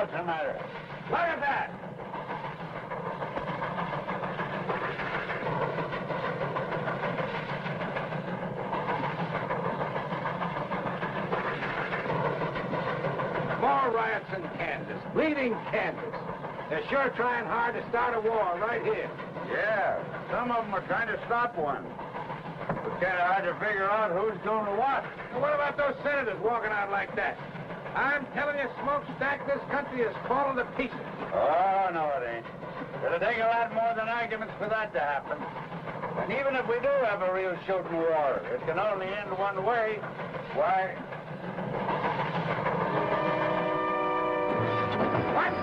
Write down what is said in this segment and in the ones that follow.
What's the matter? Look at that! More riots in Kansas, bleeding Kansas. They're sure trying hard to start a war right here. Yeah, some of them are trying to stop one. It's kind of hard to figure out who's doing what. Now, what about those senators walking out like that? I'm telling you, Smokestack, this country is falling to pieces. Oh, no, it ain't. It'll take a lot more than arguments for that to happen. And even if we do have a real shooting war, it can only end one way. Why? What?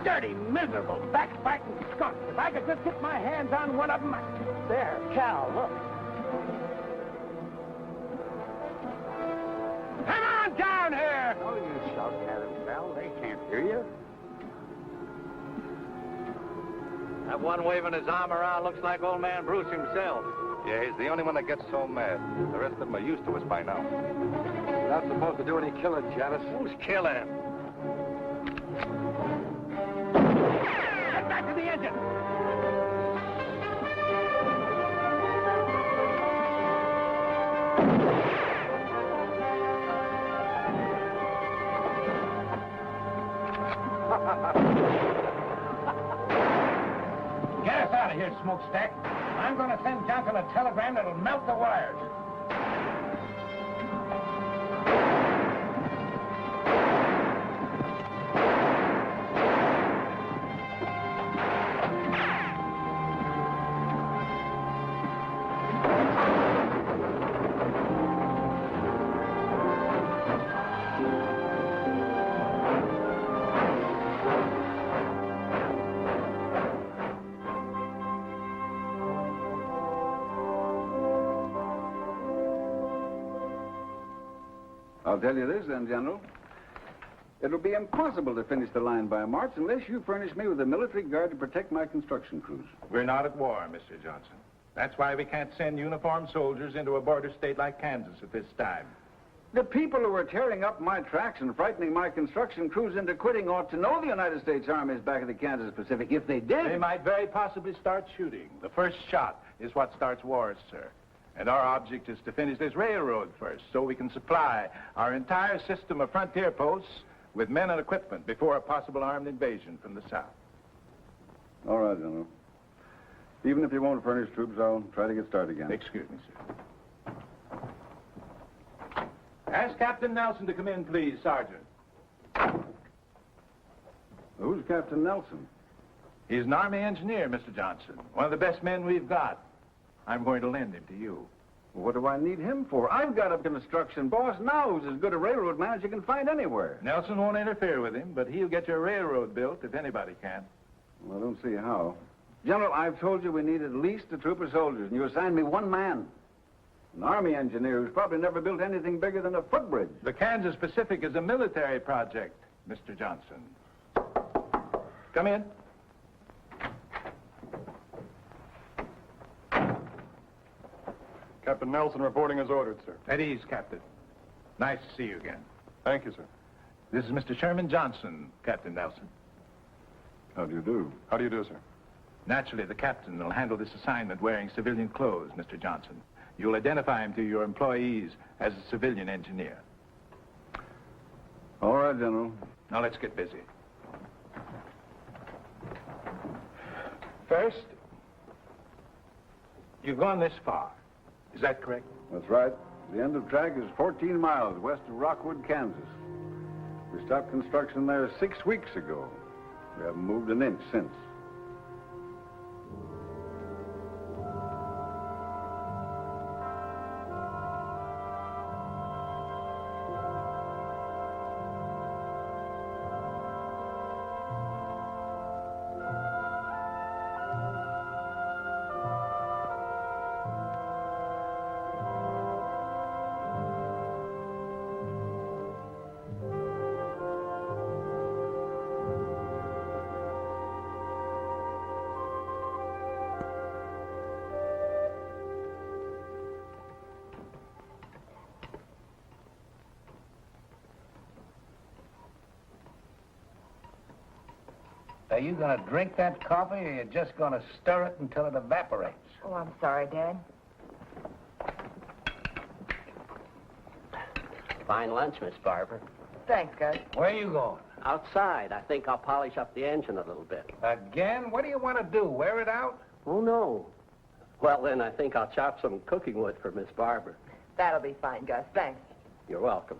Dirty, miserable, backbiting skunks. If I could just get my hands on one of them. There, Cal, look. Come on down here! Oh, you shouting at them, pal. They can't hear you. That one waving his arm around looks like old man Bruce himself. Yeah, he's the only one that gets so mad. The rest of them are used to us by now. You're not supposed to do any killing, Janice. Who's killing? Get back to the engine! Get us out of here, Smokestack. I'm going to send Johnson a telegram that'll melt the wires. I'll tell you this, then, General. It'll be impossible to finish the line by March unless you furnish me with a military guard to protect my construction crews. We're not at war, Mr. Johnson. That's why we can't send uniformed soldiers into a border state like Kansas at this time. The people who are tearing up my tracks and frightening my construction crews into quitting ought to know the United States Army is back in the Kansas Pacific. If they did... They might very possibly start shooting. The first shot is what starts wars, sir. And our object is to finish this railroad first, so we can supply our entire system of frontier posts with men and equipment before a possible armed invasion from the south. All right, General. Even if you won't furnish troops, I'll try to get started again. Excuse me, sir. Ask Captain Nelson to come in, please, Sergeant. Who's Captain Nelson? He's an Army engineer, Mr. Johnson. One of the best men we've got. I'm going to lend him to you. Well, what do I need him for? I've got a construction boss now who's as good a railroad man as you can find anywhere. Nelson won't interfere with him, but he'll get your railroad built if anybody can. Well, I don't see how. General, I've told you we need at least a troop of soldiers, and you assigned me one man. An Army engineer who's probably never built anything bigger than a footbridge. The Kansas Pacific is a military project, Mr. Johnson. Come in. Captain Nelson reporting as ordered, sir. At ease, Captain. Nice to see you again. Thank you, sir. This is Mr. Sherman Johnson, Captain Nelson. How do you do? How do you do, sir? Naturally, the captain will handle this assignment wearing civilian clothes, Mr. Johnson. You'll identify him to your employees as a civilian engineer. All right, General. Now, let's get busy. First, you've gone this far. Is that correct? That's right. The end of track is 14 miles west of Rockwood, Kansas. We stopped construction there 6 weeks ago. We haven't moved an inch since. are you going to drink that coffee, or you're just going to stir it until it evaporates? Oh, I'm sorry, Dad. Fine lunch, Miss Barber. Thanks, Gus. Where are you going? Outside. I think I'll polish up the engine a little bit. Again? What do you want to do, wear it out? Oh, no. Well, then I think I'll chop some cooking wood for Miss Barber. That'll be fine, Gus. Thanks. You're welcome.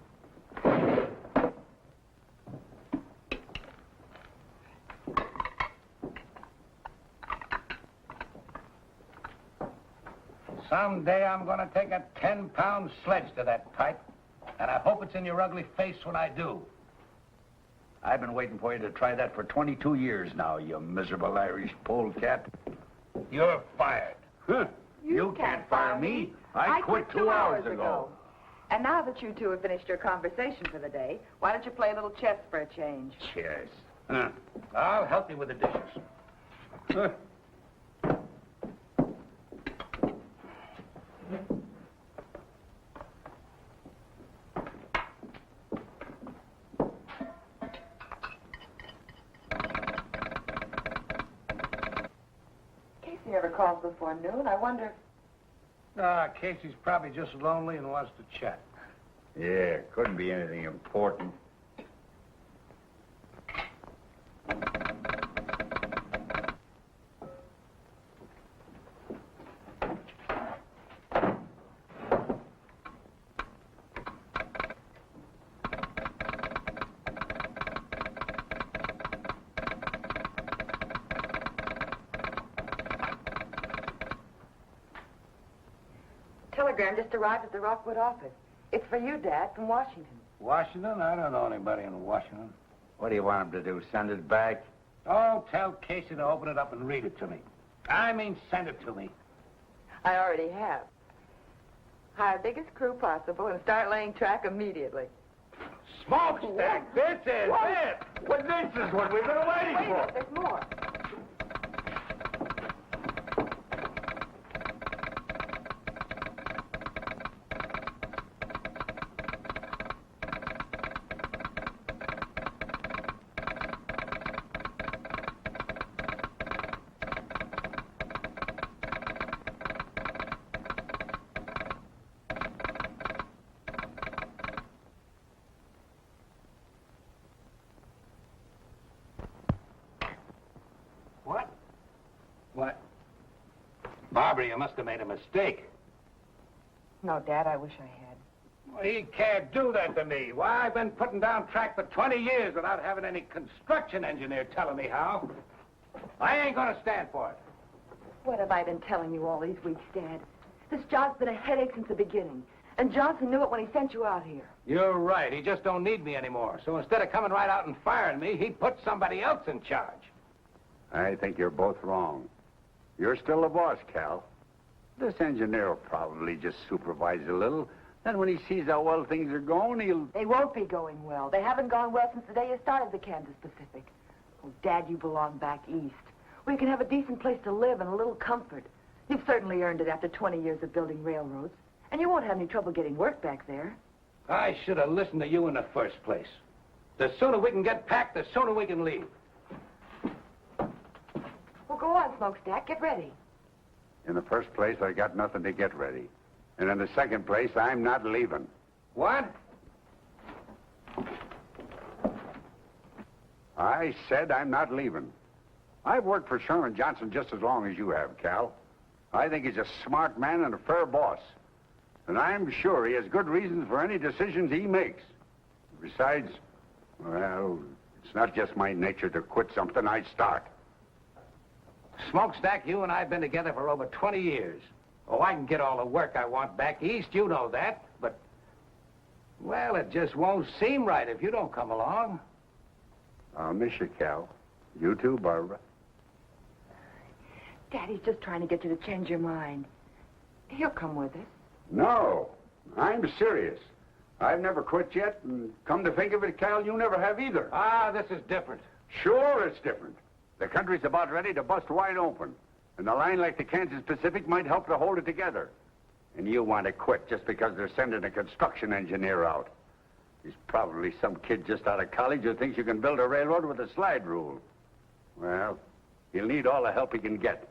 Someday I'm going to take a 10-pound sledge to that pipe, and I hope it's in your ugly face when I do. I've been waiting for you to try that for 22 years now, you miserable Irish polecat. You're fired. Huh. You can't fire me. I quit 2 hours ago. And now that you two have finished your conversation for the day, why don't you play a little chess for a change? Chess. I'll help you with the dishes. Casey never calls before noon. I wonder... Casey's probably just lonely and wants to chat. Yeah, couldn't be anything important. Telegram just arrived at the Rockwood office. It's for you, Dad, from Washington. Washington? I don't know anybody in Washington. What do you want him to do, send it back? Oh, tell Casey to open it up and read it to me. I mean, send it to me. I already have. Hire biggest crew possible and start laying track immediately. Smokestack, this is it! Well, this is what we've been waiting Wait a for. minute, there's more. What? Barbara, you must have made a mistake. No, Dad, I wish I had. Well, he can't do that to me. Why, I've been putting down track for 20 years without having any construction engineer telling me how. I ain't gonna stand for it. What have I been telling you all these weeks, Dad? This job's been a headache since the beginning. And Johnson knew it when he sent you out here. You're right. He just don't need me anymore. So instead of coming right out and firing me, he put somebody else in charge. I think you're both wrong. You're still the boss, Cal. This engineer will probably just supervise a little. Then when he sees how well things are going, he'll... They won't be going well. They haven't gone well since the day you started the Kansas Pacific. Oh, Dad, you belong back east, where you can have a decent place to live and a little comfort. You've certainly earned it after 20 years of building railroads. And you won't have any trouble getting work back there. I should have listened to you in the first place. The sooner we can get packed, the sooner we can leave. Well, go on, Smokestack. Get ready. In the first place, I got nothing to get ready. And in the second place, I'm not leaving. What? I said I'm not leaving. I've worked for Sherman Johnson just as long as you have, Cal. I think he's a smart man and a fair boss. And I'm sure he has good reasons for any decisions he makes. Besides, well, it's not just my nature to quit something I start. Smokestack, you and I have been together for over 20 years. Oh, I can get all the work I want back east, you know that. But, well, it just won't seem right if you don't come along. I'll miss you, Cal. You too, Barbara. Daddy's just trying to get you to change your mind. He'll come with us. No, I'm serious. I've never quit yet, and come to think of it, Cal, you never have either. Ah, this is different. Sure, it's different. The country's about ready to bust wide open, and a line like the Kansas Pacific might help to hold it together. And you want to quit just because they're sending a construction engineer out. He's probably some kid just out of college who thinks you can build a railroad with a slide rule. Well, he'll need all the help he can get.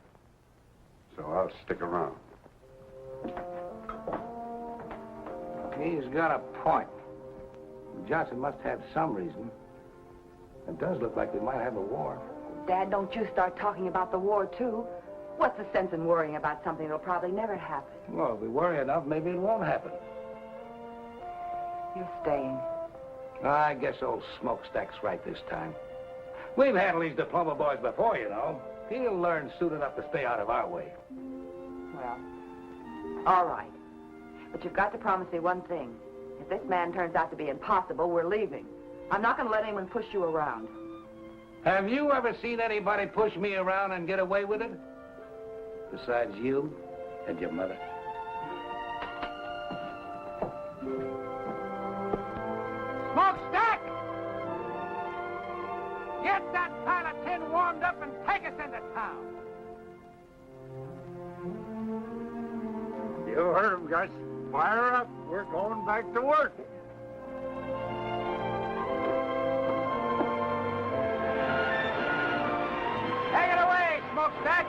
So I'll stick around. He's got a point. Johnson must have some reason. It does look like we might have a war. Dad, don't you start talking about the war, too. What's the sense in worrying about something that'll probably never happen? Well, if we worry enough, maybe it won't happen. You're staying. I guess old Smokestack's right this time. We've handled these diploma boys before, you know. He'll learn soon enough to stay out of our way. Well, all right. But you've got to promise me one thing. If this man turns out to be impossible, we're leaving. I'm not going to let anyone push you around. Have you ever seen anybody push me around and get away with it? Besides you and your mother. Smokestack! Get that pile of tin warmed up and take us into town. You heard him, Gus. Fire up. We're going back to work. Take it away, Smokestack!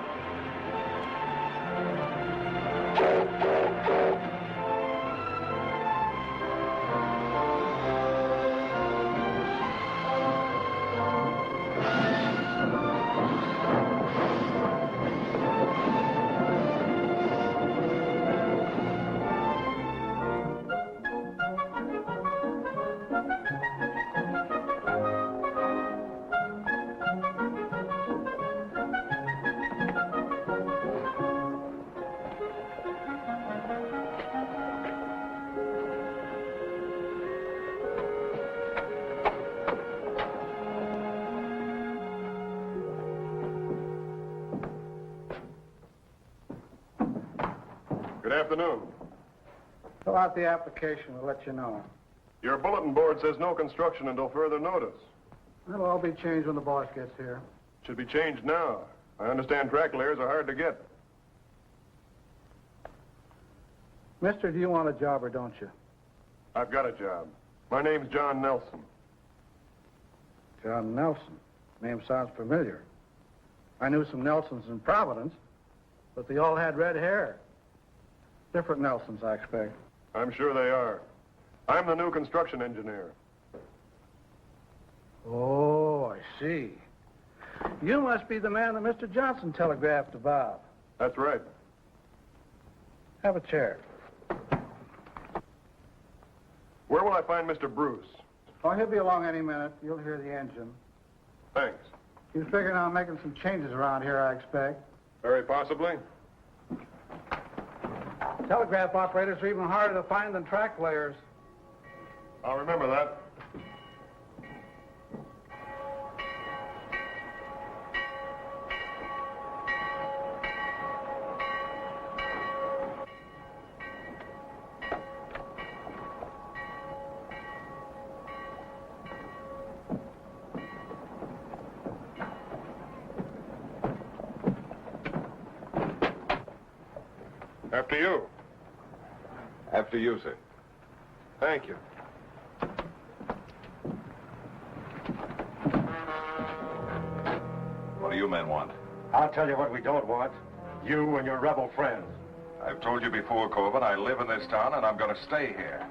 Good afternoon. Fill out the application. We'll let you know. Your bulletin board says no construction until further notice. It'll all be changed when the boss gets here. Should be changed now. I understand track layers are hard to get. Mister, do you want a job or don't you? I've got a job. My name's John Nelson. John Nelson. Name sounds familiar. I knew some Nelsons in Providence, but they all had red hair. Different Nelsons, I expect. I'm sure they are. I'm the new construction engineer. Oh, I see. You must be the man that Mr. Johnson telegraphed about. That's right. Have a chair. Where will I find Mr. Bruce? Oh, he'll be along any minute. You'll hear the engine. Thanks. He's figuring on making some changes around here, I expect. Very possibly. Telegraph operators are even harder to find than track layers. I'll remember that. After you. After you, sir. Thank you. What do you men want? I'll tell you what we don't want. You and your rebel friends. I've told you before, Corbin, I live in this town and I'm going to stay here.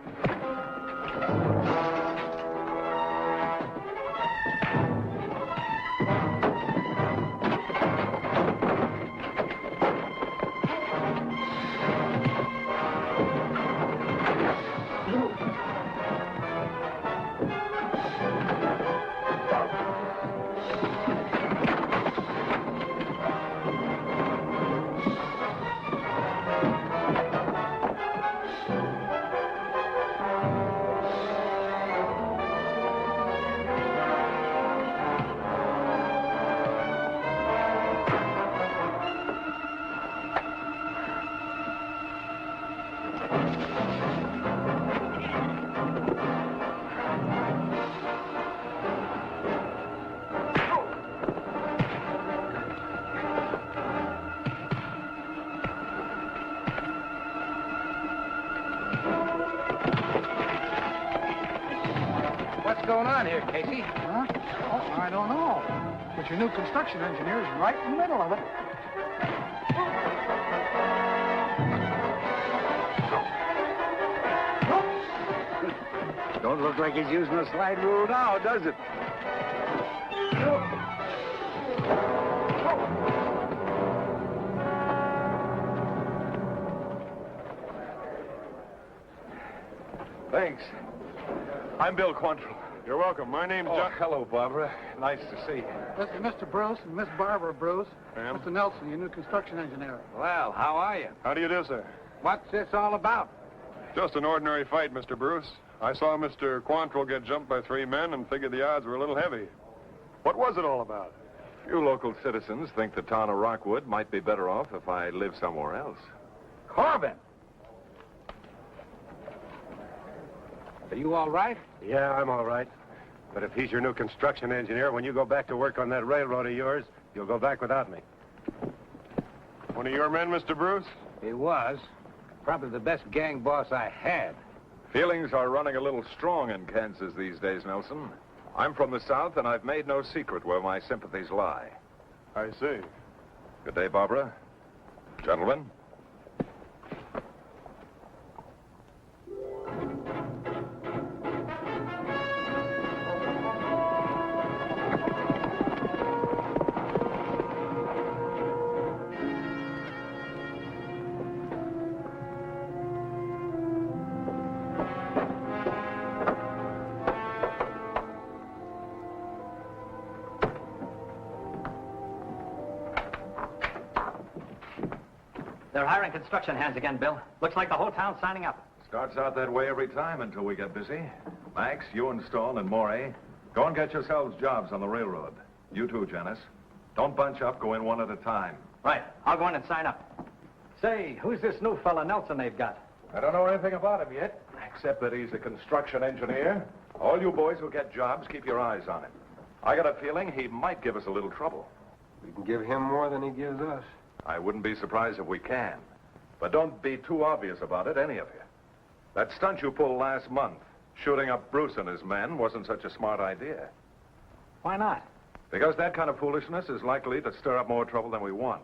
What's going on here, Casey? Huh? Oh, I don't know. But your new construction engineer is right in the middle of it. Don't look like he's using the slide rule now, does it? Thanks. I'm Bill Quantrill. You're welcome. My name's John. Hello, Barbara. Nice to see you. This is Mr. Bruce and Miss Barbara Bruce. Ma'am? Mr. Nelson, your new construction engineer. Well, how are you? How do you do, sir? What's this all about? Just an ordinary fight, Mr. Bruce. I saw Mr. Quantrill get jumped by 3 men and figured the odds were a little heavy. What was it all about? You local citizens think the town of Rockwood might be better off if I lived somewhere else. Corbin! Are you all right? Yeah, I'm all right. But if he's your new construction engineer, when you go back to work on that railroad of yours, you'll go back without me. One of your men, Mr. Bruce? He was. Probably the best gang boss I had. Feelings are running a little strong in Kansas these days, Nelson. I'm from the South, and I've made no secret where my sympathies lie. I see. Good day, Barbara. Gentlemen. They're hiring construction hands again, Bill. Looks like the whole town's signing up. Starts out that way every time until we get busy. Max, you and Stone and Morey, go and get yourselves jobs on the railroad. You too, Janice. Don't bunch up, go in one at a time. Right. I'll go in and sign up. Say, who's this new fella Nelson they've got? I don't know anything about him yet, except that he's a construction engineer. All you boys who get jobs, keep your eyes on him. I got a feeling he might give us a little trouble. We can give him more than he gives us. I wouldn't be surprised if we can. But don't be too obvious about it, any of you. That stunt you pulled last month, shooting up Bruce and his men, wasn't such a smart idea. Why not? Because that kind of foolishness is likely to stir up more trouble than we want.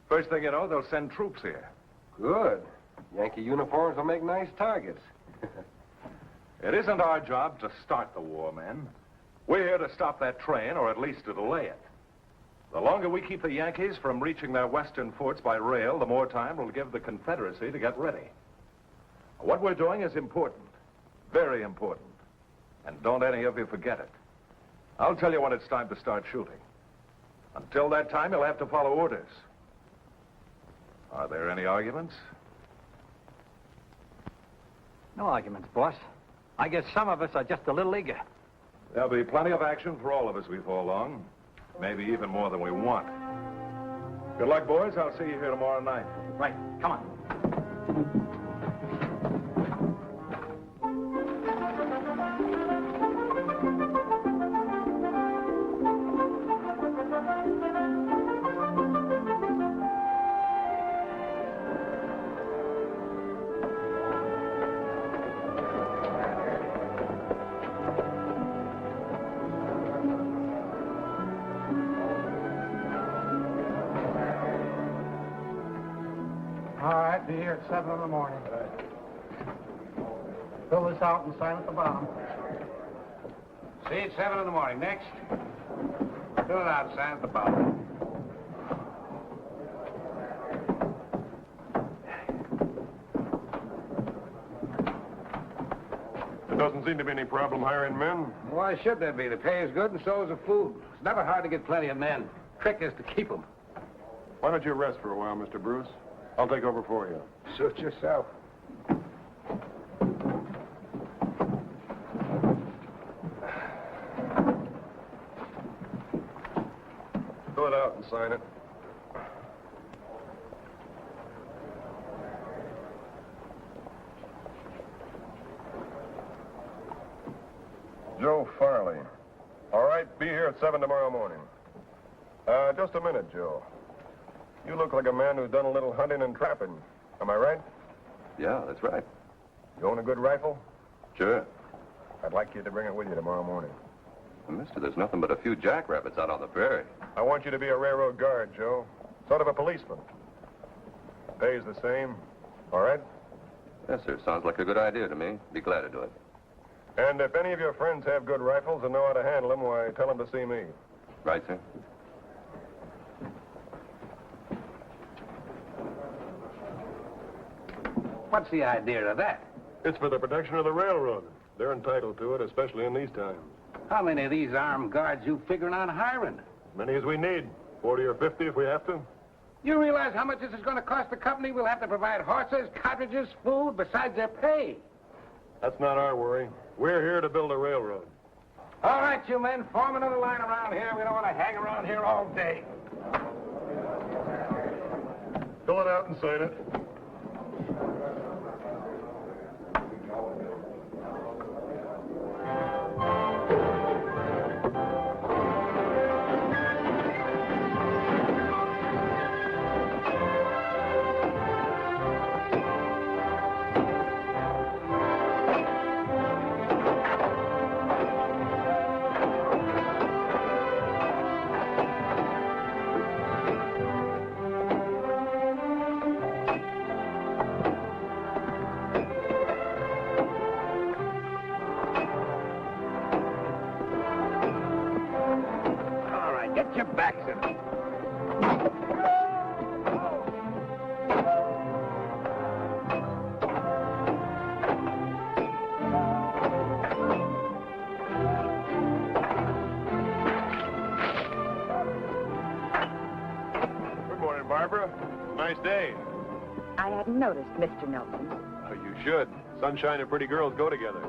First thing you know, they'll send troops here. Good. Yankee uniforms will make nice targets. It isn't our job to start the war, men. We're here to stop that train, or at least to delay it. The longer we keep the Yankees from reaching their western forts by rail, the more time it'll give the Confederacy to get ready. What we're doing is important. Very important. And don't any of you forget it. I'll tell you when it's time to start shooting. Until that time, you'll have to follow orders. Are there any arguments? No arguments, boss. I guess some of us are just a little eager. There'll be plenty of action for all of us before long. Maybe even more than we want. Good luck, boys. I'll see you here tomorrow night. Right. Come on. All right, be here at 7 in the morning. Fill this out and sign at the bottom. See you at 7 in the morning. Next. Fill it out, sign at the bottom. There doesn't seem to be any problem hiring men. Why should there be? The pay is good and so is the food. It's never hard to get plenty of men. Trick is to keep them. Why don't you rest for a while, Mr. Bruce? I'll take over for you. Suit yourself. Fill it out and sign it. Joe Farley. All right, be here at 7 tomorrow morning. Just a minute, Joe. You look like a man who's done a little hunting and trapping. Am I right? Yeah, that's right. You own a good rifle? Sure. I'd like you to bring it with you tomorrow morning. Mister, there's nothing but a few jackrabbits out on the prairie. I want you to be a railroad guard, Joe. Sort of a policeman. Pay's the same. All right? Yes, sir. Sounds like a good idea to me. Be glad to do it. And if any of your friends have good rifles and know how to handle them, why, tell them to see me. Right, sir? What's the idea of that? It's for the protection of the railroad. They're entitled to it, especially in these times. How many of these armed guards you figuring on hiring? As many as we need. 40 or 50 if we have to. You realize how much this is going to cost the company? We'll have to provide horses, cartridges, food, besides their pay. That's not our worry. We're here to build a railroad. All right, you men, form another line around here. We don't want to hang around here all day. Fill it out and sign it. Get your backs in it. Good morning, Barbara. Nice day. I hadn't noticed, Mr. Nelson. Oh, you should. Sunshine and pretty girls go together.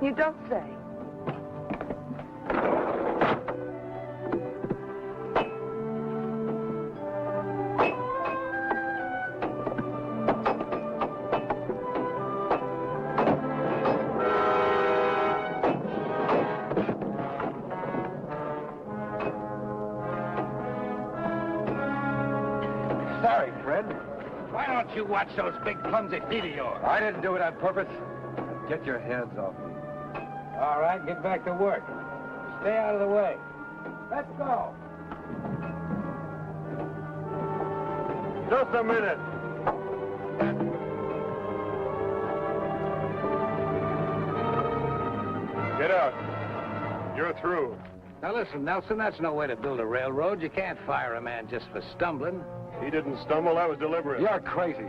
You don't say. Sorry, Fred. Why don't you watch those big clumsy feet of yours? I didn't do it on purpose. Get your hands off me. All right, get back to work. Stay out of the way. Let's go. Just a minute. Get out. You're through. Now listen, Nelson, that's no way to build a railroad. You can't fire a man just for stumbling. He didn't stumble. That was deliberate. You're crazy.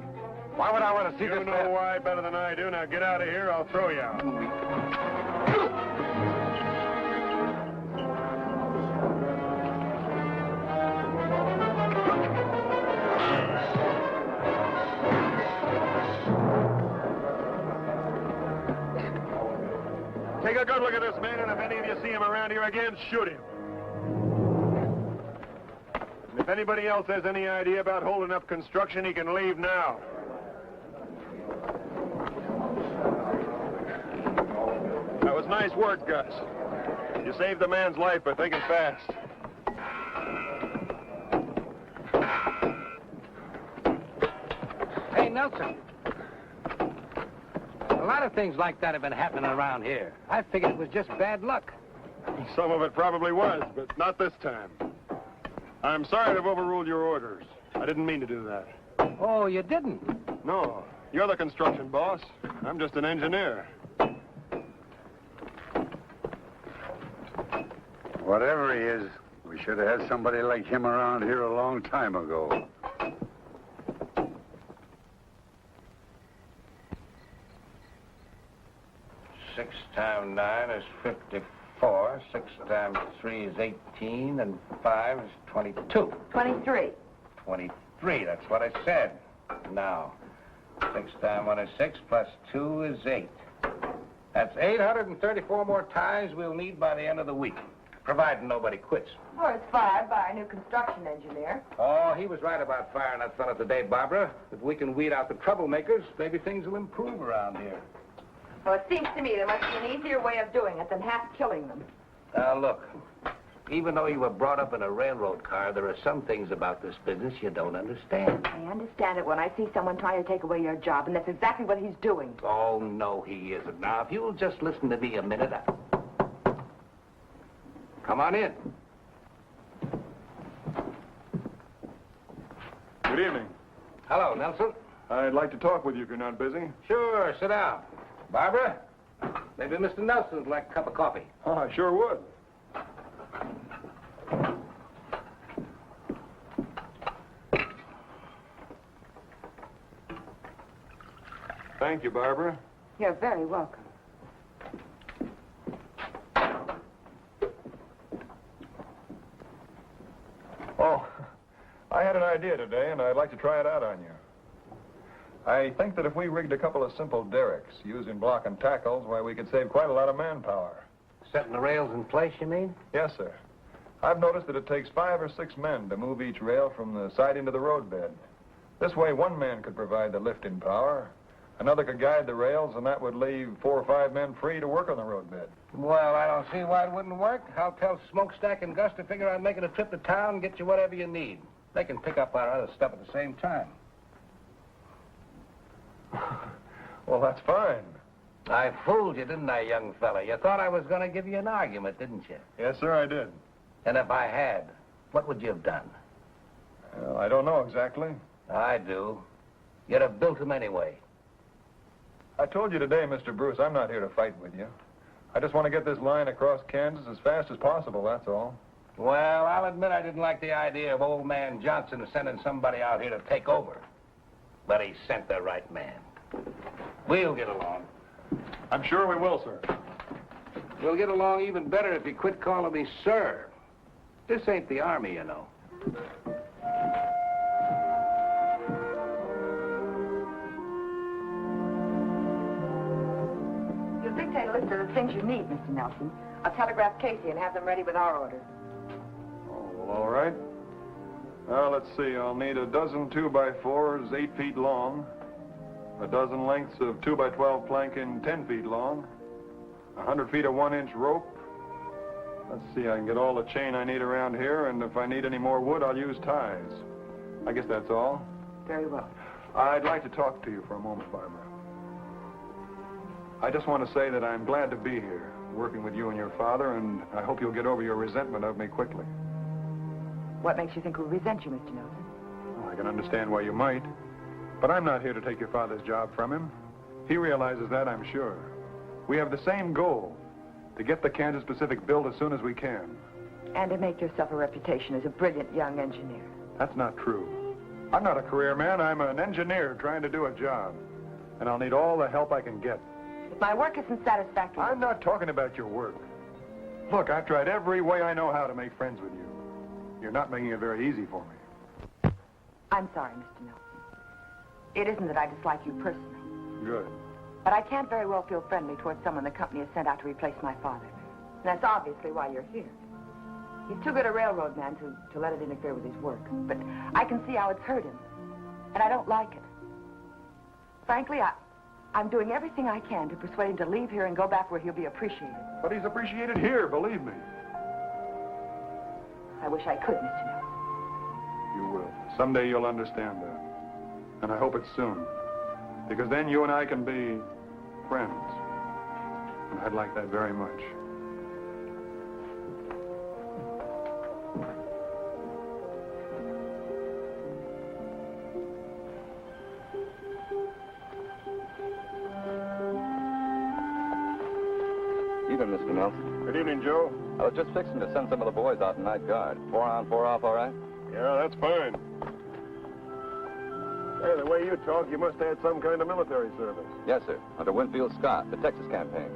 Why would I want to see You this know man? why better than I do. Now get out of here. I'll throw you out. Take a good look at this man, and if any of you see him around here again, shoot him. And if anybody else has any idea about holding up construction, he can leave now. That was nice work, Gus. You saved the man's life by thinking fast. Hey, Nelson. A lot of things like that have been happening around here. I figured it was just bad luck. Some of it probably was, but not this time. I'm sorry to have overruled your orders. I didn't mean to do that. Oh, you didn't? No, you're the construction boss. I'm just an engineer. Whatever he is, we should have had somebody like him around here a long time ago. Six times 9 is 54. 6 times 3 is 18, and 5 is 22. 23. 23, that's what I said. Now, 6 times 1 is 6, plus 2 is 8. That's 834 more ties we'll need by the end of the week, providing nobody quits. Well, it's 5 by our new construction engineer. Oh, he was right about firing that fella today, Barbara. If we can weed out the troublemakers, maybe things will improve around here. Well, it seems to me there must be an easier way of doing it than half killing them. Now, look, even though you were brought up in a railroad car, there are some things about this business you don't understand. I understand it when I see someone trying to take away your job, and that's exactly what he's doing. Oh, no, he isn't. Now, if you'll just listen to me a minute, Come on in. Good evening. Hello, Nelson. I'd like to talk with you if you're not busy. Sure, sit down. Barbara, maybe Mr. Nelson would like a cup of coffee. Oh, I sure would. Thank you, Barbara. You're very welcome. Oh, I had an idea today, and I'd like to try it out on you. I think that if we rigged a couple of simple derricks using block and tackles, why, we could save quite a lot of manpower. Setting the rails in place, you mean? Yes, sir. I've noticed that it takes 5 or 6 men to move each rail from the siding to the roadbed. This way, one man could provide the lifting power, another could guide the rails, and that would leave 4 or 5 men free to work on the roadbed. Well, I don't see why it wouldn't work. I'll tell Smokestack and Gus to figure on making a trip to town and get you whatever you need. They can pick up our other stuff at the same time. Well, that's fine. I fooled you, didn't I, young fella? You thought I was going to give you an argument, didn't you? Yes, sir, I did. And if I had, what would you have done? Well, I don't know exactly. I do. You'd have built them anyway. I told you today, Mr. Bruce, I'm not here to fight with you. I just want to get this line across Kansas as fast as possible, that's all. Well, I'll admit I didn't like the idea of old man Johnson sending somebody out here to take over. But he sent the right man. We'll get along. I'm sure we will, sir. We'll get along even better if you quit calling me sir. This ain't the Army, you know. You'll dictate a list of the things you need, Mr. Nelson. I'll telegraph Casey and have them ready with our orders. Oh, well, all right. Let's see. I'll need a dozen 2x4s 8 feet long, a dozen lengths of 2x12 planking 10 feet long, 100 feet of 1-inch rope. Let's see, I can get all the chain I need around here, and if I need any more wood, I'll use ties. I guess that's all. Very well. I'd like to talk to you for a moment, Barbara. I just want to say that I'm glad to be here, working with you and your father, and I hope you'll get over your resentment of me quickly. What makes you think we resent you, Mr. Nelson? Well, I can understand why you might, but I'm not here to take your father's job from him. He realizes that, I'm sure. We have the same goal, to get the Kansas Pacific built as soon as we can. And to make yourself a reputation as a brilliant young engineer. That's not true. I'm not a career man. I'm an engineer trying to do a job. And I'll need all the help I can get. If my work isn't satisfactory... I'm not talking about your work. Look, I've tried every way I know how to make friends with you. You're not making it very easy for me. I'm sorry, Mr. Nelson. It isn't that I dislike you personally. Good. But I can't very well feel friendly towards someone the company has sent out to replace my father. And that's obviously why you're here. He's too good a railroad man to let it interfere with his work. But I can see how it's hurt him. And I don't like it. Frankly, I'm doing everything I can to persuade him to leave here and go back where he'll be appreciated. But he's appreciated here, believe me. I wish I could, Mr. Nelson. You will. Someday you'll understand that. And I hope it's soon. Because then you and I can be friends. And I'd like that very much. Evening, Mr. Nelson. Good evening, Joe. I was just fixing to send some of the boys out in night guard. 4 on, 4 off, all right? Yeah, that's fine. Hey, the way you talk, you must have had some kind of military service. Yes, sir. Under Winfield Scott, the Texas campaign.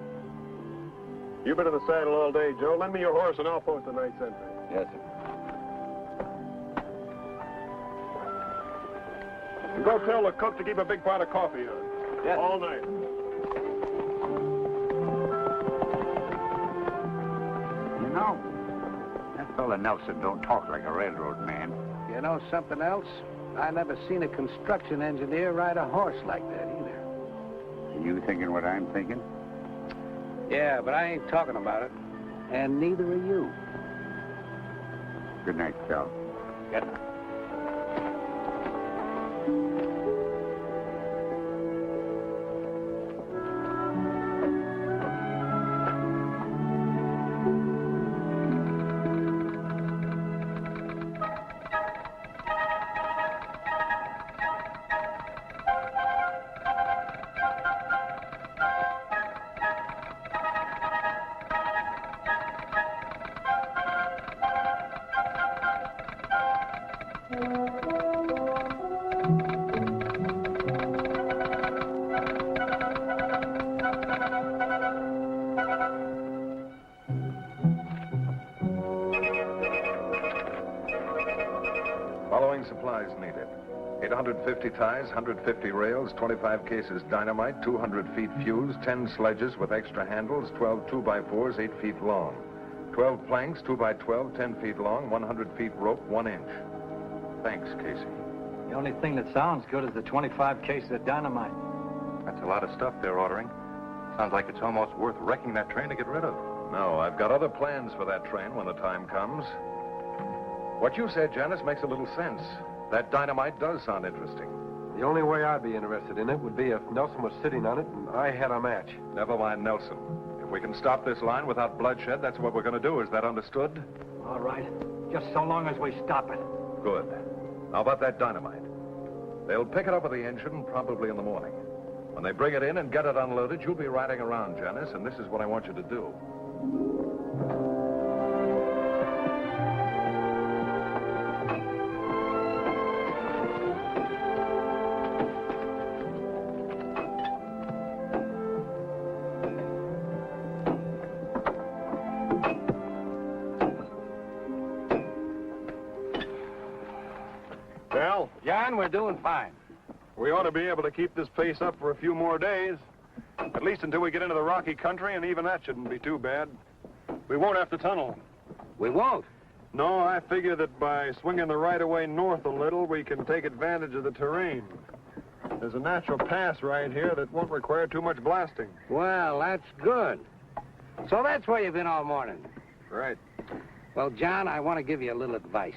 You've been in the saddle all day, Joe. Lend me your horse and I'll post the night sentry. Yes, sir. And go tell the cook to keep a big pot of coffee on. Yes. All night. You know, that fella Nelson don't talk like a railroad man. You know something else? I never seen a construction engineer ride a horse like that either. Are you thinking what I'm thinking? Yeah, but I ain't talking about it. And neither are you. Good night, Cal. Good night. Following supplies needed. 850 ties, 150 rails, 25 cases dynamite, 200 feet fuse, 10 sledges with extra handles, 12 2x4s, 8 feet long. 12 planks, 2x12, 10 feet long, 100 feet rope, 1 inch. Thanks, Casey. The only thing that sounds good is the 25 cases of dynamite. That's a lot of stuff they're ordering. Sounds like it's almost worth wrecking that train to get rid of. No, I've got other plans for that train when the time comes. What you said, Janice, makes a little sense. That dynamite does sound interesting. The only way I'd be interested in it would be if Nelson was sitting on it and I had a match. Never mind Nelson. If we can stop this line without bloodshed, that's what we're going to do. Is that understood? All right. Just so long as we stop it. Good. How about that dynamite? They'll pick it up with the engine probably in the morning. When they bring it in and get it unloaded, you'll be riding around, Janice, and this is what I want you to do. Well, John, we're doing fine. we ought to be able to keep this pace up for a few more days. At least until we get into the rocky country, and even that shouldn't be too bad. We won't have to tunnel. We won't. No, I figure that by swinging the right-of-way north a little, we can take advantage of the terrain. There's a natural pass right here that won't require too much blasting. Well, that's good. So that's where you've been all morning. Right. Well, John, I want to give you a little advice.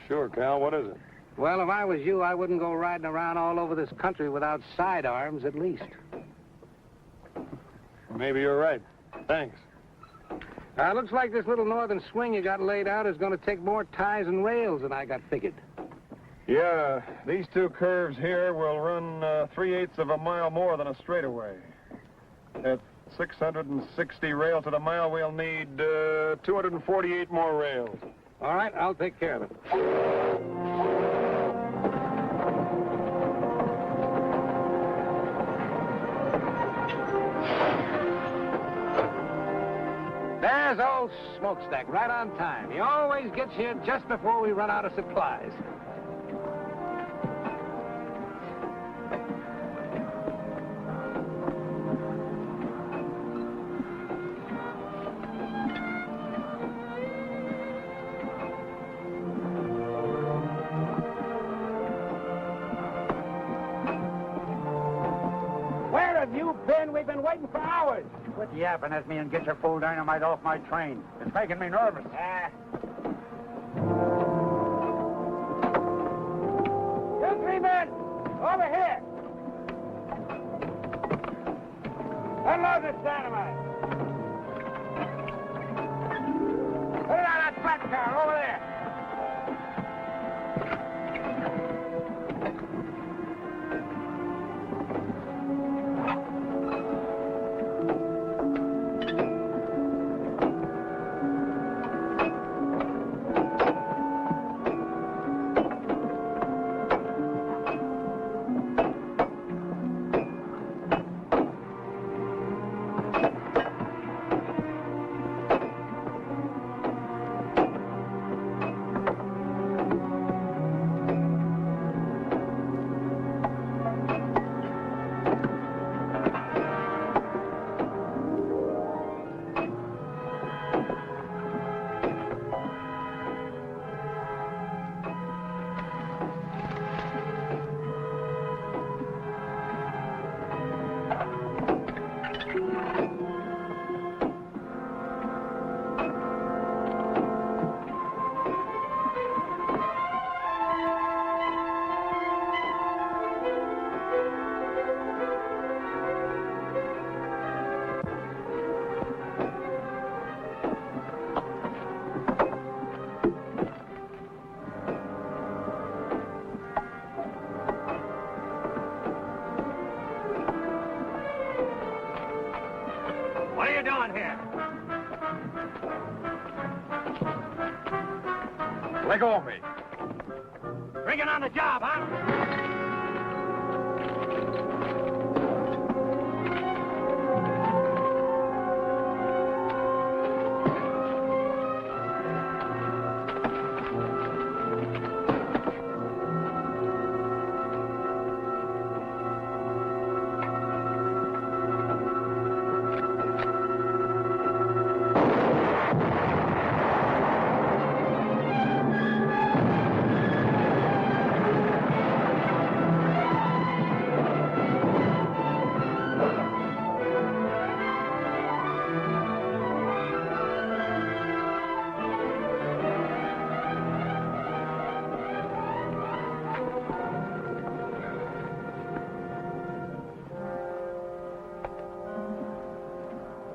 Sure, Cal, what is it? Well, if I was you, I wouldn't go riding around all over this country without sidearms, at least. Maybe you're right. Thanks. Looks like this little northern swing you got laid out is going to take more ties and rails than I got figured. Yeah, these two curves here will run 3/8 of a mile more than a straightaway. At 660 rails to the mile, we'll need 248 more rails. All right, I'll take care of it. There's old Smokestack, right on time. He always gets here just before we run out of supplies. Where have you been? We've been waiting for hours. Quit yapping at me and get your full dynamite off my train. It's making me nervous. You three men, over here. Unload this dynamite. Put it on that flat car over there. What are you doing here? Let go of me. Bring it on the job, huh?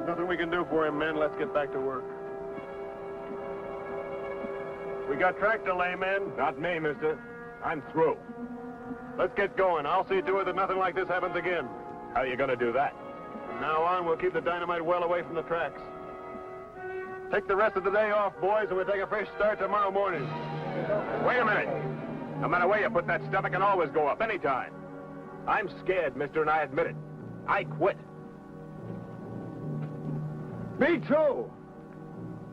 Nothing we can do for him, men. Let's get back to work. We got track delay, men. Not me, mister. I'm through. Let's get going. I'll see to it that nothing like this happens again. How are you going to do that? From now on, we'll keep the dynamite well away from the tracks. Take the rest of the day off, boys, and we'll take a fresh start tomorrow morning. Wait a minute. No matter where you put that stuff, it can always go up, anytime. I'm scared, mister, and I admit it. I quit. Me too.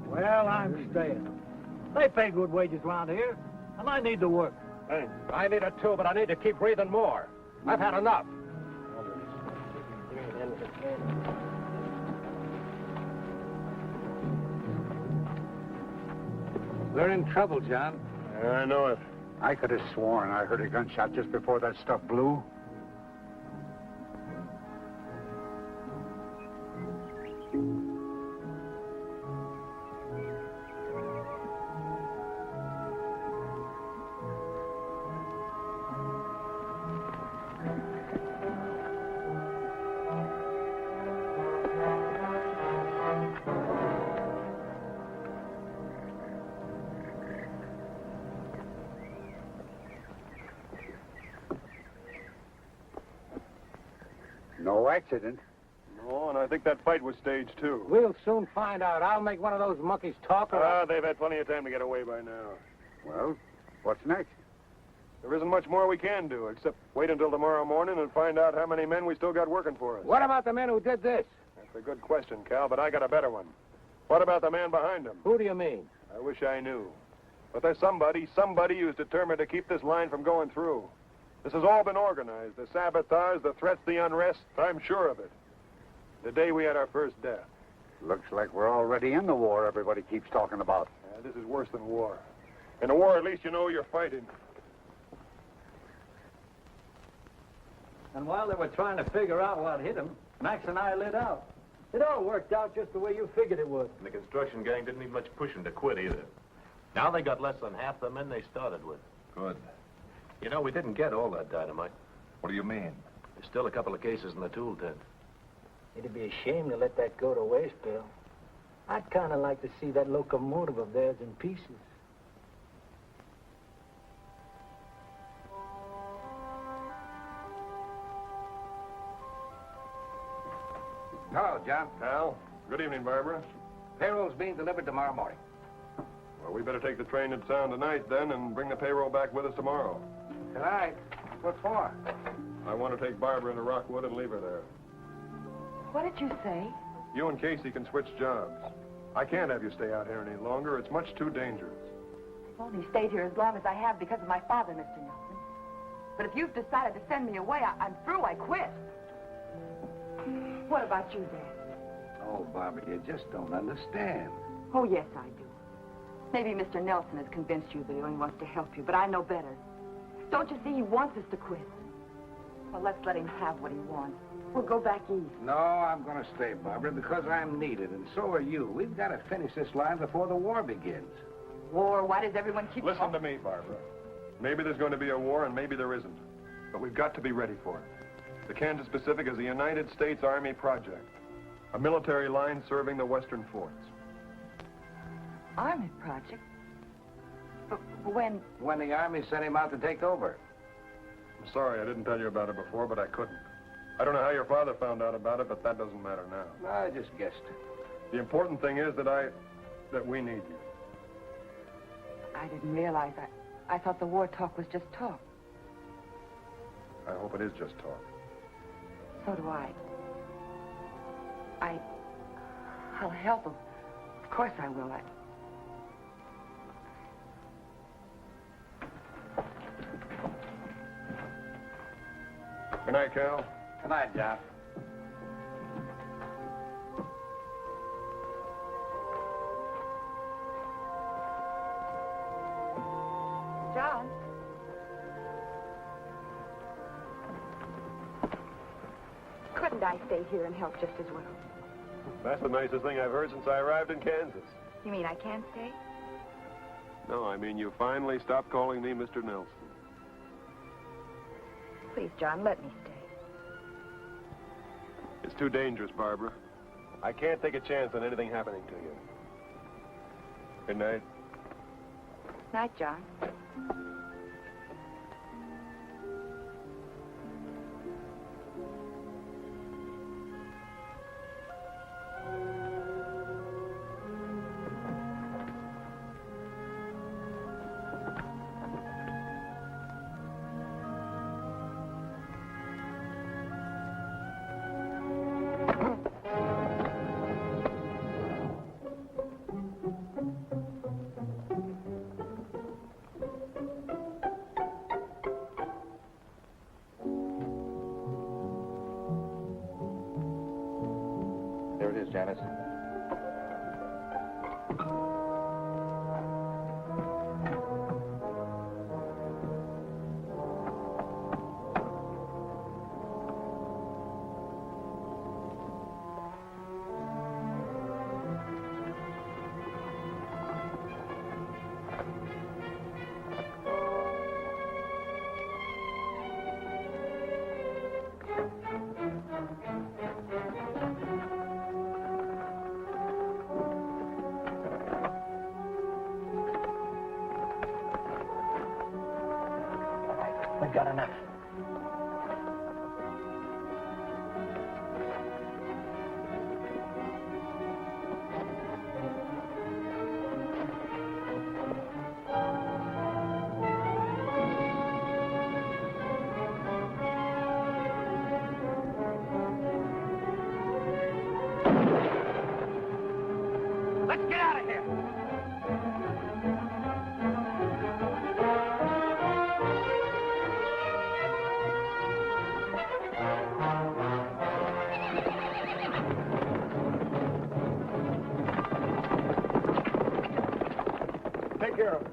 Well, I'm staying. They pay good wages around here, and I need to work. Thanks. I need it too, but I need to keep breathing more. I've had enough. We're in trouble, John. Yeah, I know it. I could have sworn I heard a gunshot just before that stuff blew. No accident. No, and I think that fight was staged, too. We'll soon find out. I'll make one of those monkeys talk or... They've had plenty of time to get away by now. Well, what's next? There isn't much more we can do, except wait until tomorrow morning and find out how many men we still got working for us. What about the men who did this? That's a good question, Cal, but I got a better one. What about the man behind him? Who do you mean? I wish I knew. But there's somebody who's determined to keep this line from going through. This has all been organized. The sabotage, the threats, the unrest. I'm sure of it. The day we had our first death. Looks like we're already in the war everybody keeps talking about. This is worse than war. In a war, at least you know you're fighting. And while they were trying to figure out what hit him, Max and I lit out. It all worked out just the way you figured it would. And the construction gang didn't need much pushing to quit either. Now they got less than half the men they started with. Good. You know, we didn't get all that dynamite. What do you mean? There's still a couple of cases in the tool tent. It'd be a shame to let that go to waste, Bill. I'd kind of like to see that locomotive of theirs in pieces. Hello, John. Al, good evening, Barbara. Payroll's being delivered tomorrow morning. Well, we better take the train to town tonight, then, and bring the payroll back with us tomorrow. Tonight? What for? I want to take Barbara into Rockwood and leave her there. What did you say? You and Casey can switch jobs. I can't have you stay out here any longer. It's much too dangerous. I've only stayed here as long as I have because of my father, Mr. Nelson. But if you've decided to send me away, I'm through. I quit. What about you, Dad? Oh, Barbara, you just don't understand. Oh, yes, I do. Maybe Mr. Nelson has convinced you that he only wants to help you, but I know better. Don't you see he wants us to quit? Well, let's let him have what he wants. We'll go back east. No, I'm going to stay, Barbara, because I'm needed, and so are you. We've got to finish this line before the war begins. War? Why does everyone keep... Listen to me, Barbara. Maybe there's going to be a war, and maybe there isn't. But we've got to be ready for it. The Kansas Pacific is a United States Army project. A military line serving the western forts. Army project? But when... When the Army sent him out to take over. I'm sorry I didn't tell you about it before, but I couldn't. I don't know how your father found out about it, but that doesn't matter now. I just guessed. The important thing is that we need you. I didn't realize I thought the war talk was just talk. I hope it is just talk. So do I. I'll help him. Of course I will. Good night, Cal. Good night, John. John? Couldn't I stay here and help just as well? That's the nicest thing I've heard since I arrived in Kansas. You mean I can't stay? No, I mean you finally stopped calling me Mr. Nelson. Please, John, let me stay. It's too dangerous, Barbara. I can't take a chance on anything happening to you. Good night. Night, John. There it is, Janice. We've got enough. Let's get out of here. Take care of it.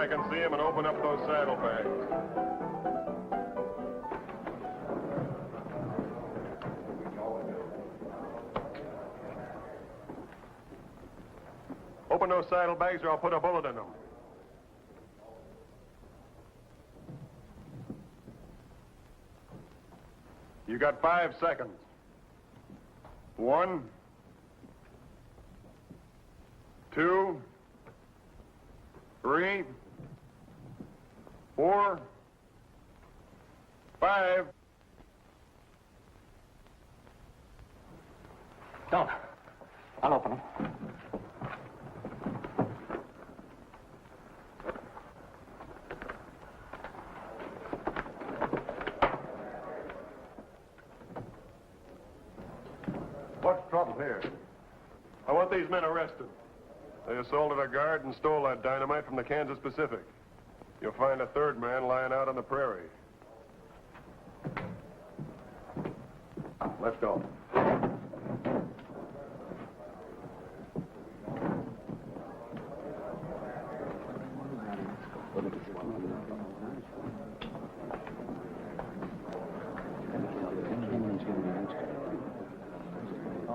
I can see him and open up those saddlebags. Open those saddlebags or I'll put a bullet in them. You got 5 seconds. 1, 2, 3, 4, 5. Don't. I'll open them. What's trouble here? I want these men arrested. They assaulted a guard and stole that dynamite from the Kansas Pacific. You'll find a third man lying out on the prairie. Let's go.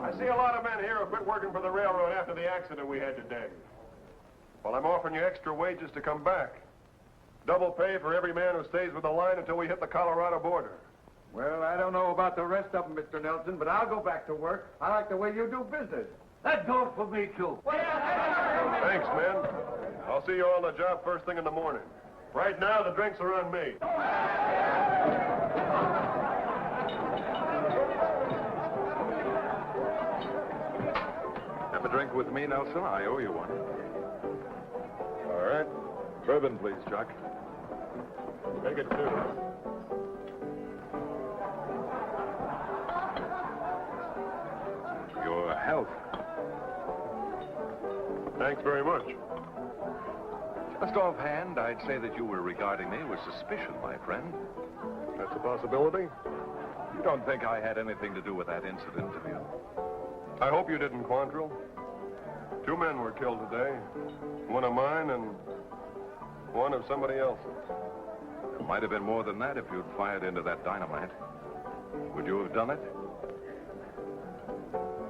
I see a lot of men here who quit working for the railroad after the accident we had today. Well, I'm offering you extra wages to come back. Double pay for every man who stays with the line until we hit the Colorado border. Well, I don't know about the rest of them, Mr. Nelson, but I'll go back to work. I like the way you do business. That goes for me, too. Thanks, men. I'll see you all on the job first thing in the morning. Right now, the drinks are on me. Have a drink with me, Nelson? I owe you one. All right. Bourbon, please, Chuck. Take it, too. Your health. Thanks very much. Just offhand, I'd say that you were regarding me with suspicion, my friend. That's a possibility. You don't think I had anything to do with that incident, do you? I hope you didn't, Quantrill. 2 men were killed today. One of mine and one of somebody else's. There might have been more than that if you'd fired into that dynamite. Would you have done it?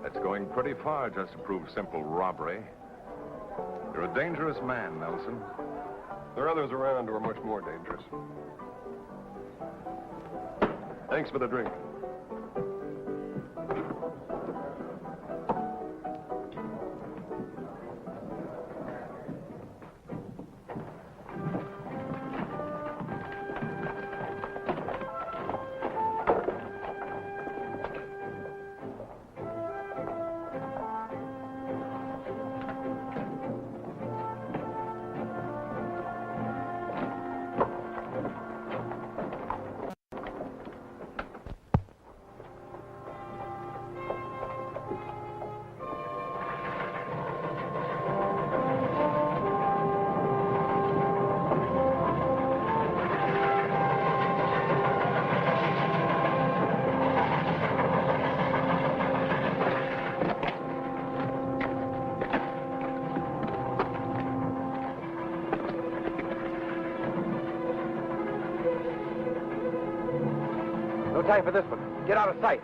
That's going pretty far just to prove simple robbery. You're a dangerous man, Nelson. There are others around who are much more dangerous. Thanks for the drink. No time for this one. Get out of sight.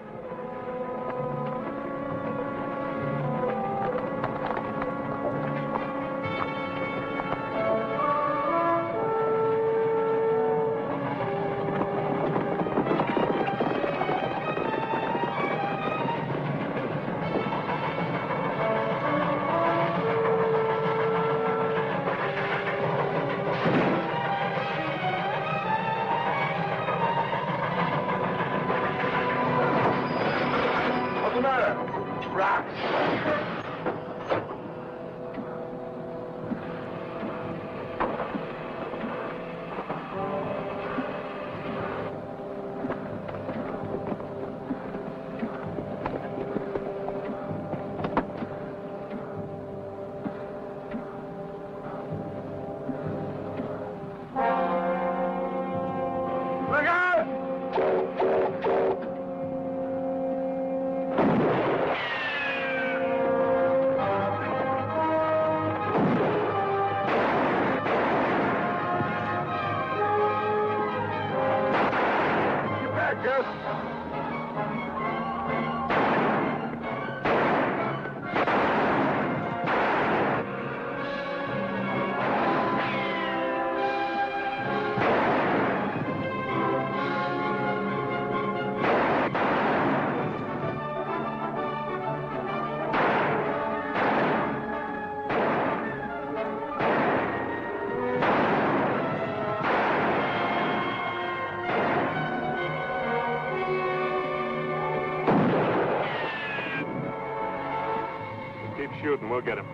we'll get him.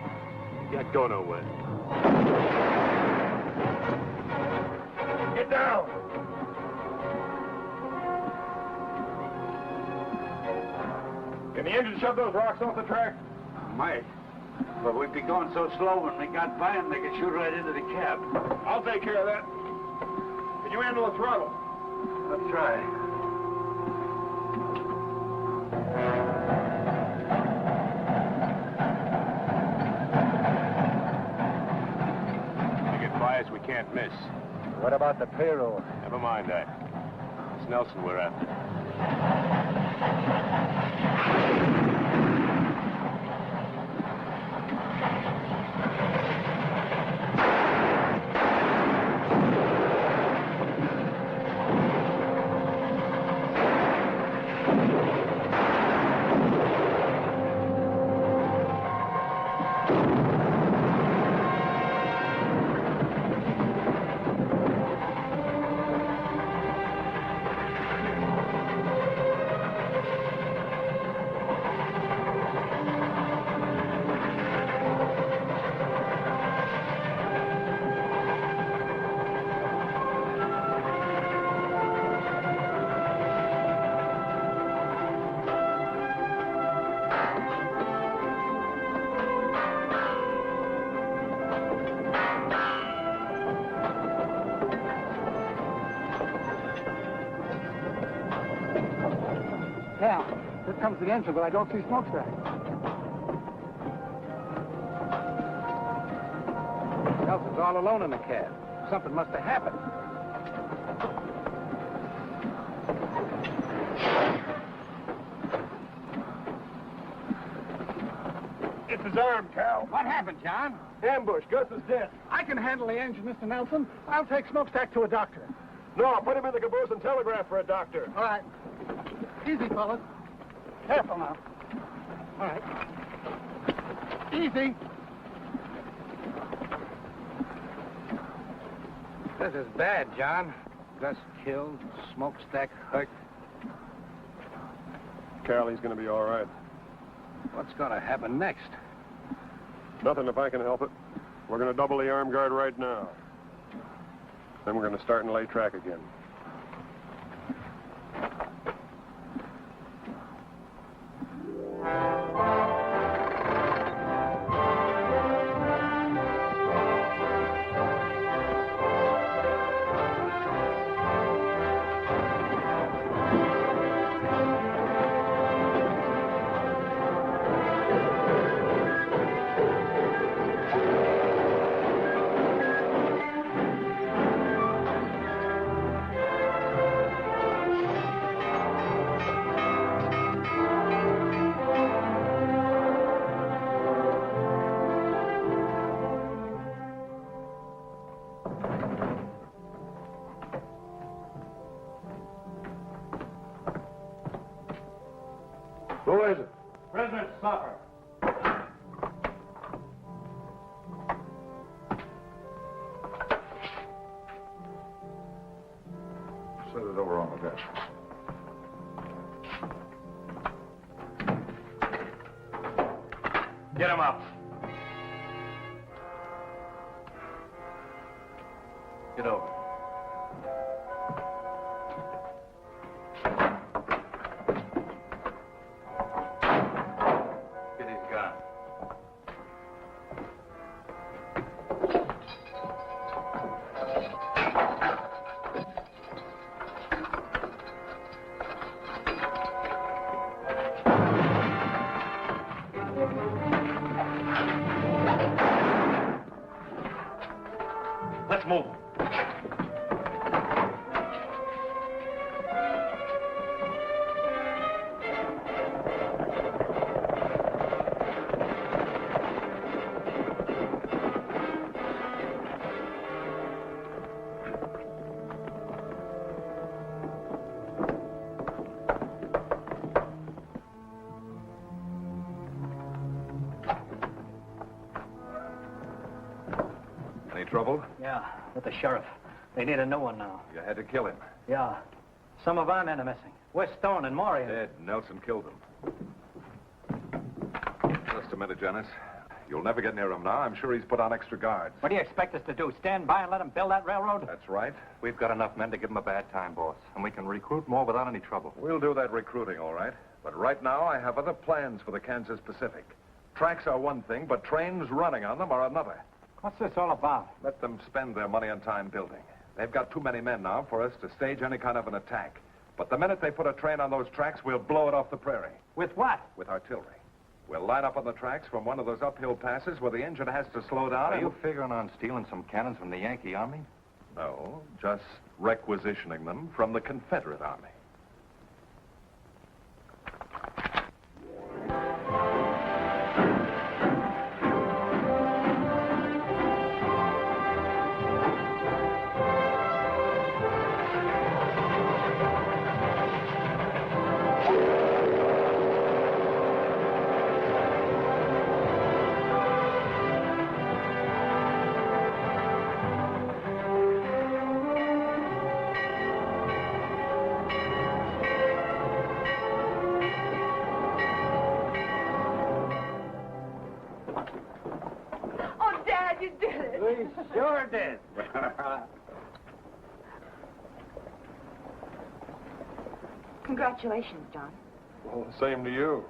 Can't go nowhere. Get down! Can the engine shove those rocks off the track? Might. But we'd be going so slow when we got by them, they could shoot right into the cab. I'll take care of that. Can you handle the throttle? Let's try. We get bias we can't miss. What about the payroll? Never mind that. It's Nelson we're after. Cal, here comes the engine, but I don't see smokestack. Nelson's all alone in the cab. Something must have happened. It's his arm, Cal. What happened, John? Ambush. Gus is dead. I can handle the engine, Mr. Nelson. I'll take smokestack to a doctor. No, I'll put him in the caboose and telegraph for a doctor. All right. Easy, fellas. Careful now. All right. Easy. This is bad, John. Gus killed, smokestack hurt. Cal, he's going to be all right. What's going to happen next? Nothing if I can help it. We're going to double the arm guard right now. Then we're going to start and lay track again. Who is it? Prisoner Stopper. Set it over on the desk. Get him up. Get over. Get his gun. Let's move. Any trouble? Yeah, with the sheriff. They need a new one now. You had to kill him. Yeah. Some of our men are missing. West Stone and Maury. Dead. Nelson killed them. Just a minute, Janice. You'll never get near him now. I'm sure he's put on extra guards. What do you expect us to do, stand by and let him build that railroad? That's right. We've got enough men to give him a bad time, boss. And we can recruit more without any trouble. We'll do that recruiting, all right. But right now, I have other plans for the Kansas Pacific. Tracks are one thing, but trains running on them are another. What's this all about? Let them spend their money on time building. They've got too many men now for us to stage any kind of an attack. But the minute they put a train on those tracks, we'll blow it off the prairie. With what? With artillery. We'll line up on the tracks from one of those uphill passes where the engine has to slow down. Are you figuring on stealing some cannons from the Yankee Army? No, just requisitioning them from the Confederate Army. Oh, Dad, you did it. We sure did. Congratulations, John. Well, same to you.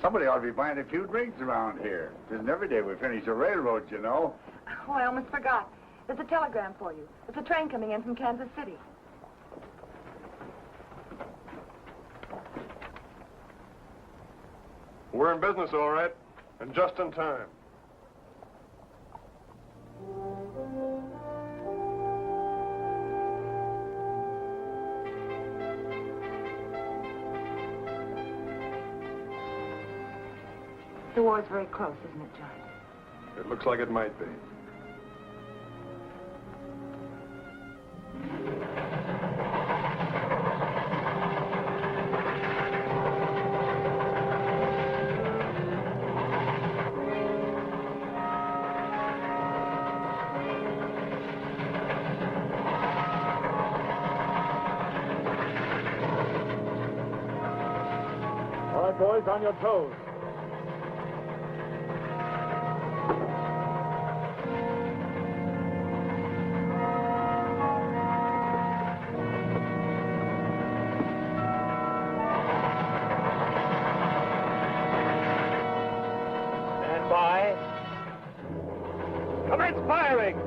Somebody ought to be buying a few drinks around here. It isn't every day we finish a railroad, you know. Oh, I almost forgot. There's a telegram for you. It's a train coming in from Kansas City. We're in business, all right, and just in time. The war's very close, isn't it, John? It looks like it might be. All right, boys, on your toes. Stand by. Commence firing!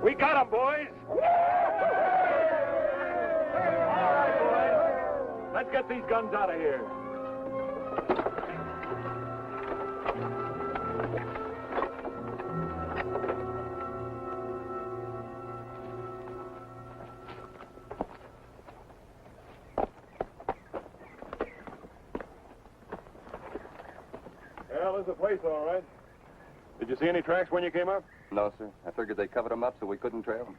We got 'em, boys! All right, boys. Let's get these guns out of here. Well, there's the place, all right. Did you see any tracks when you came up? No, sir. I figured they covered them up so we couldn't trail them.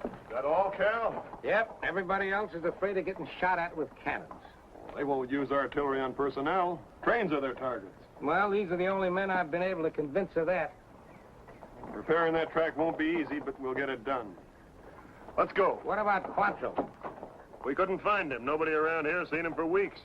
Is that all, Cal? Yep, everybody else is afraid of getting shot at with cannons. They won't use artillery on personnel. Trains are their targets. Well, these are the only men I've been able to convince of that. Repairing that track won't be easy, but we'll get it done. Let's go. What about Quanto? We couldn't find him. Nobody around here has seen him for weeks.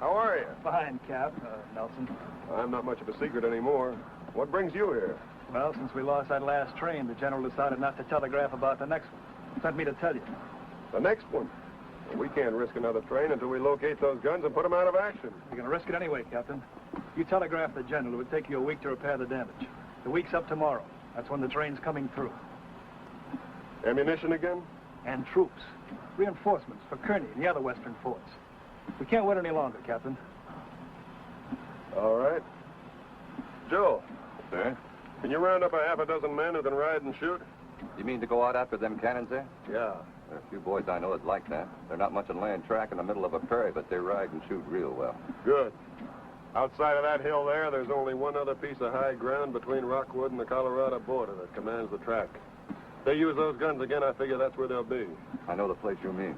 How are you? Fine, Cap. Nelson. I'm not much of a secret anymore. What brings you here? Well, since we lost that last train, the general decided not to telegraph about the next one. Sent me to tell you. The next one? Well, we can't risk another train until we locate those guns and put them out of action. You're going to risk it anyway, Captain. You telegraph the general. It would take you a week to repair the damage. The week's up tomorrow. That's when the train's coming through. Ammunition again? And troops. Reinforcements for Kearney and the other western forts. We can't wait any longer, Captain. All right. Joe. Sir? Can you round up a half a dozen men who can ride and shoot? You mean to go out after them cannons there? Yeah. There are a few boys I know that like that. They're not much on land track in the middle of a prairie, but they ride and shoot real well. Good. Outside of that hill there, there's only one other piece of high ground between Rockwood and the Colorado border that commands the track. If they use those guns again, I figure that's where they'll be. I know the place you mean.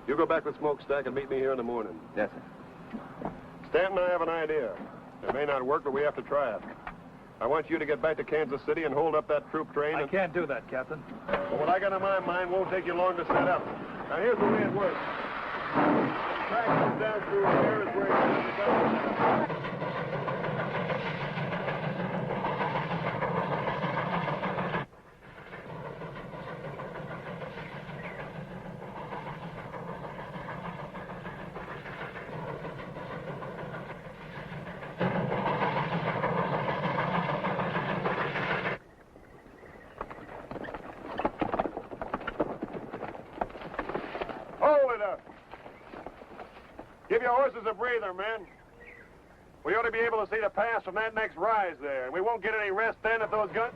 You go back with Smokestack and meet me here in the morning. Yes, sir. Stanton and I have an idea. It may not work, but we have to try it. I want you to get back to Kansas City and hold up that troop train. I can't do that, Captain. Well, what I got in my mind won't take you long to set up. Now, here's the way it works. The track comes down through here is where it goes. Give your horses a breather, men. We ought to be able to see the pass from that next rise there, and we won't get any rest then if those guns...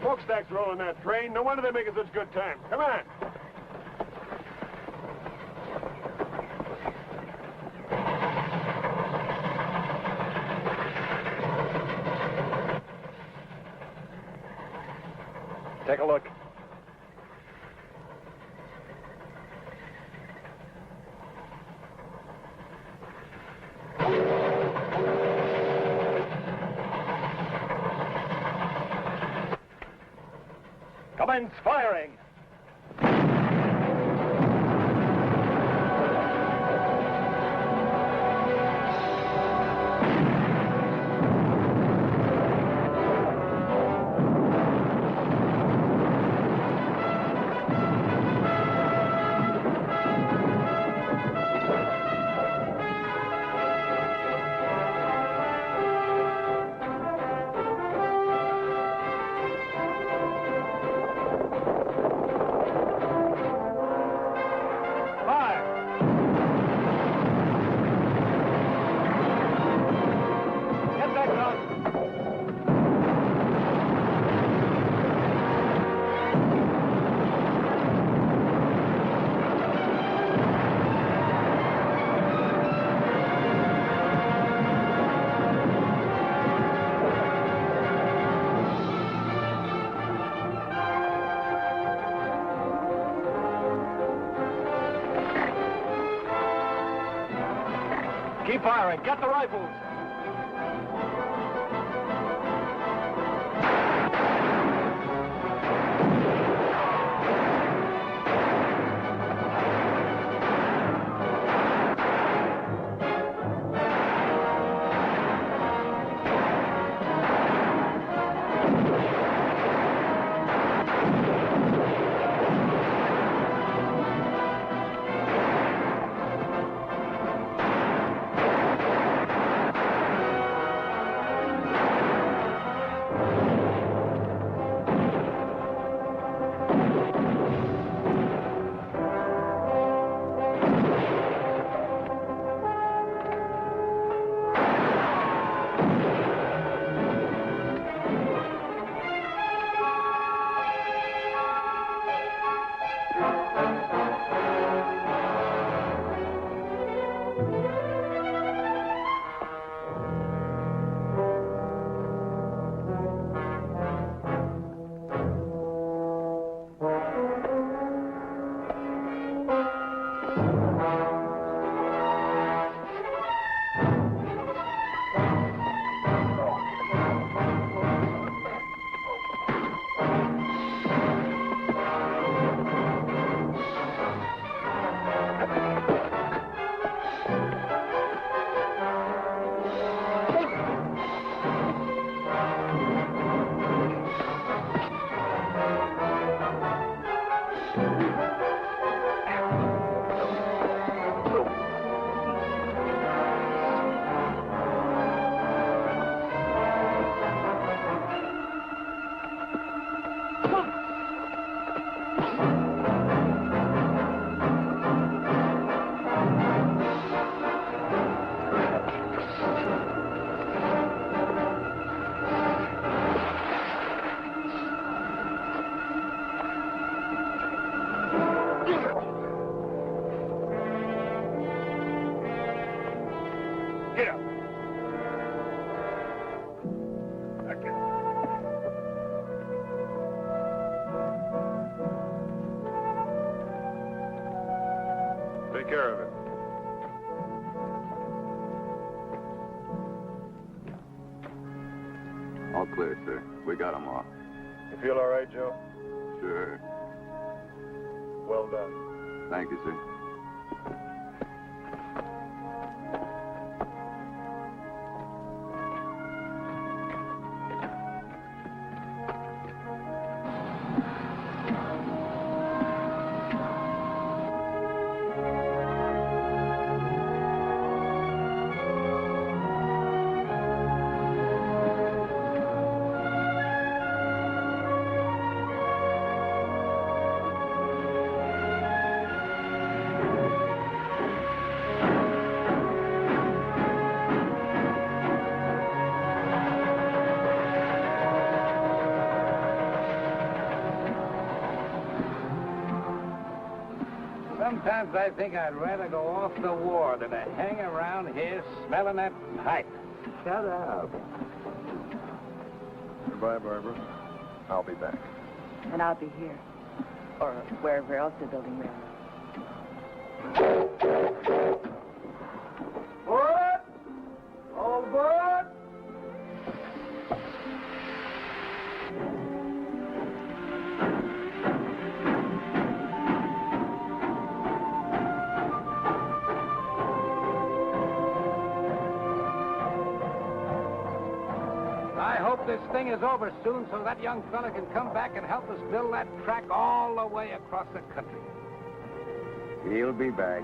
Smokestack's rolling that train. No wonder they're making such good time. Come on. Take a look. Commence firing. Keep firing. Get the rifles. take care of it. All clear, sir. We got them all. You feel all right, Joe? Sure. Well done. Thank you, sir. Sometimes I think I'd rather go off the war than to hang around here smelling that pipe. Shut up. Goodbye, Barbara. I'll be back. And I'll be here. Or wherever else they're building railroads. Board! All aboard! I hope this thing is over soon so that young fella can come back and help us build that track all the way across the country. He'll be back.